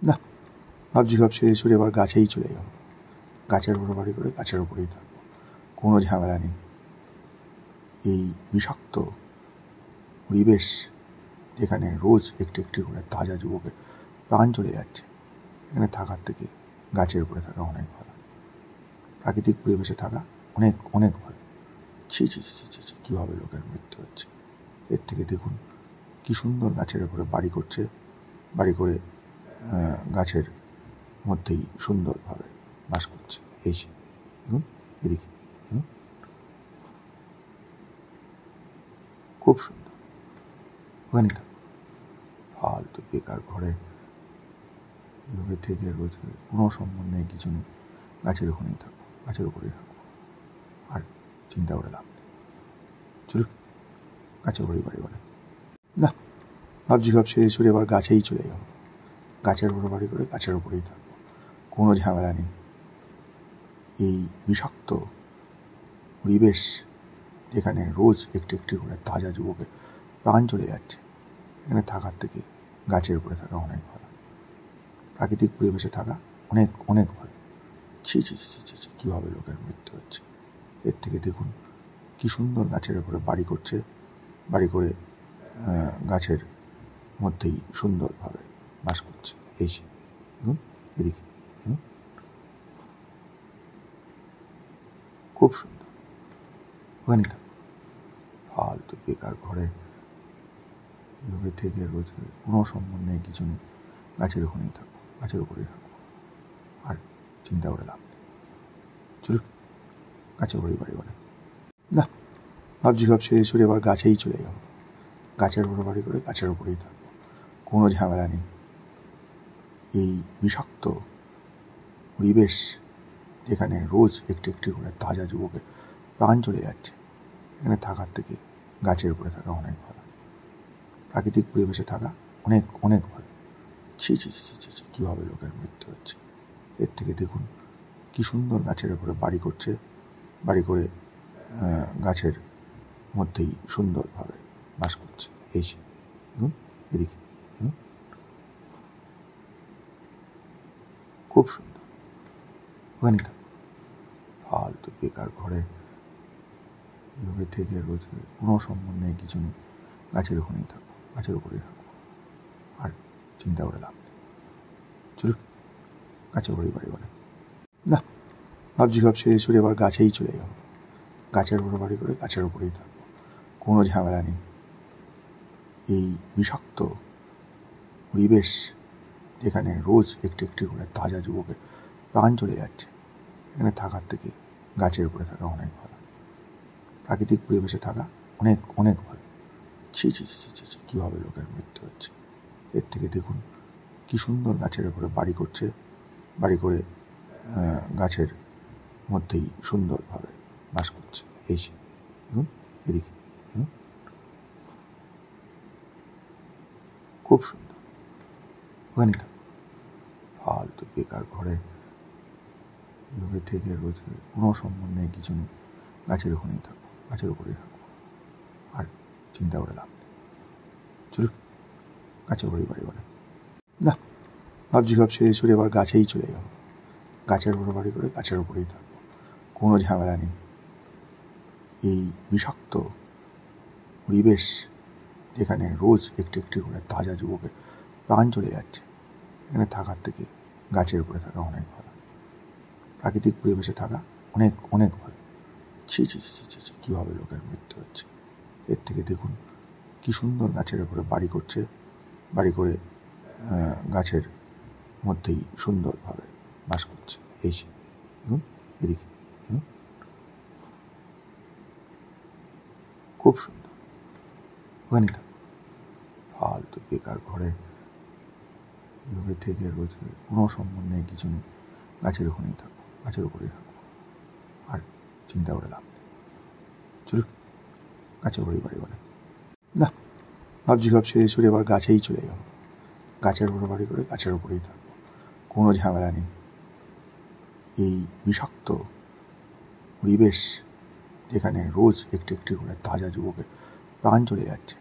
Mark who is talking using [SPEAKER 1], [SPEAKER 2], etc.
[SPEAKER 1] না, ভাবছি সব ছেড়ে ছুড়ে এবার গাছেই চলে যাব। গাছের উপরে বাড়ি করে গাছের উপরেই থাকবো, কোনো ঝামেলা নেই। এই বিষাক্ত পরিবেশ যেখানে রোজ একটু একটু করে তাজা যুবকের প্রাণ চলে যাচ্ছে, এখানে থাকার থেকে গাছের উপরে থাকা অনেক ভালো। প্রাকৃতিক পরিবেশে থাকা অনেক অনেক ভালো। ছি ছি ছি ছি ছি, কীভাবে লোকের মৃত্যু হচ্ছে। এর থেকে দেখুন কি সুন্দর গাছের উপরে বাড়ি করছে, বাড়ি করে গাছের মধ্যেই সুন্দরভাবে বাস করছে। এই যে দেখুন, এদিকে দেখুন, খুব সুন্দর। ওখানে থাকো, ফালতু বেকার ঘরে এভাবে থেকে রোজ কোনো সম্মান নেই, কিছু নেই। গাছের ওখানেই থাকবো, গাছের উপরেই থাকবো, আর চিন্তা করে লাভ নেই। চলুন, গাছের উপরেই বাড়ি বানাই। না, ভাবছি সব ছেড়ে ছুড়ে এবার গাছেই চলে যাবো। গাছের উপরে বাড়ি করে গাছের উপরেই থাকবো, কোনো ঝামেলা নেই। এই বিষাক্ত পরিবেশ যেখানে রোজ একটু একটু করে তাজা যুবকের প্রাণ চলে যাচ্ছে, এখানে থাকার থেকে গাছের উপরে থাকা অনেক ভালো। প্রাকৃতিক পরিবেশে থাকা অনেক অনেক ভালো। ছি ছি ছি ছি ছি, কীভাবে লোকের মৃত্যু হচ্ছে। এর থেকে দেখুন কি সুন্দর গাছের উপরে বাড়ি করছে, বাড়ি করে গাছের মধ্যেই সুন্দরভাবে বাস করছে। এই যে দেখুন, এদিকে দেখুন, খুব সুন্দর। ওখানে থাকো, ফালতু বেকার ঘরে এভাবে থেকে রোজ কোনো সম্মান নেই, কিছু নেই। গাছের ওখানেই থাকবো, গাছের উপরেই থাকবো, আর চিন্তা করে লাভ নেই। চলুন, গাছের উপরেই বাড়ি বানাই। না, ভাবছি সব ছেড়ে ছুড়ে এবার গাছেই চলে যাব। গাছের উপরে বাড়ি করে গাছের উপরেই থাকবো, কোনো ঝামেলা নেই। এই বিষাক্ত পরিবেশ যেখানে রোজ একটু একটু করে তাজা যুবকের প্রাণ চলে যাচ্ছে, এখানে থাকার থেকে গাছের উপরে থাকা অনেক ভালো। প্রাকৃতিক পরিবেশে থাকা অনেক অনেক ভালো। ছি ছি ছি ছি ছি, কীভাবে লোকের মৃত্যু হচ্ছে। এর থেকে দেখুন কি সুন্দর গাছের উপরে বাড়ি করছে, বাড়ি করে গাছের মধ্যেই সুন্দরভাবে বাস করছে। এই যে দেখুন, এদিকে দেখুন, খুব সুন্দর। ওখানে থাকো, ফালতু বেকার ঘরে এভাবে থেকে রোজ কোনো সম্মান নেই, কিছু নেই। গাছের ওখানেই থাকবো, গাছের উপরেই থাকবো, আর চিন্তা করে লাভ নেই। চলুন, গাছের উপরেই বাড়ি বানাই। না, ভাবছি সব ছেড়ে ছুড়ে এবার গাছেই চলে যাব। গাছের উপরে বাড়ি করে গাছের উপরেই থাকবো, কোনো ঝামেলা নেই। এই বিষাক্ত পরিবেশ যেখানে রোজ একটু একটু করে তাজা যুবকের প্রাণ চলে যাচ্ছে, এখানে থাকার থেকে গাছের উপরে থাকা অনেক ভালো। প্রাকৃতিক পরিবেশে থাকা অনেক অনেক ভালো। ছি ছি ছি ছি ছি, কীভাবে লোকের মৃত্যু হচ্ছে। এর থেকে দেখুন কি সুন্দর গাছের উপরে বাড়ি করছে, বাড়ি করে গাছের মধ্যেই সুন্দরভাবে বাস করছে। এই যে দেখুন, এদিকে দেখুন, খুব সুন্দর। ওখানে থাকো, ফালতু বেকার ঘরে এভাবে থেকে রোজ কোনো সম্মান নেই, কিছু নেই। গাছের ওখানেই থাকবো, গাছের উপরেই থাকবো, আর চিন্তা করে লাভ নেই। চলুন, গাছের উপরেই বাড়ি বানাই। না, ভাবছি সব ছেড়ে ছুড়ে এবার গাছেই চলে যাব। গাছের উপরে বাড়ি করে গাছের উপরেই থাকবো, কোনো ঝামেলা নেই। এই বিষাক্ত পরিবেশ যেখানে রোজ একটু একটু করে তাজা যুবকের প্রাণ চলে যাচ্ছে, এখানে থাকার থেকে গাছের উপরে থাকা অনেক ভালো। প্রাকৃতিক পরিবেশে থাকা অনেক অনেক ভালো। ছি ছি ছি ছি ছি, কীভাবে লোকের মৃত্যু হচ্ছে। এর থেকে দেখুন কি সুন্দর গাছের উপরে বাড়ি করছে, বাড়ি করে গাছের মধ্যেই সুন্দরভাবে বাস করছে। এই যে দেখুন, এদিকে দেখুন, খুব সুন্দর। ওখানে থাকো, ফালতু বেকার ঘরে এভাবে থেকে রোজ কোনো সম্মান নেই, কিছু নেই। গাছের ওখানেই থাকবো, গাছের উপরেই থাকবো, আর চিন্তা করে লাভ নেই। চলুন, গাছের উপরেই বাড়ি বানাই। না, ভাবছি সব ছেড়ে ছুড়ে এবার গাছেই চলে যাব। গাছের উপরে বাড়ি করে গাছের উপরেই থাকবো, কোনো ঝামেলা নেই। এই বিষাক্ত পরিবেশ যেখানে রোজ একটু একটু করে তাজা যুবকের প্রাণ চলে যাচ্ছে,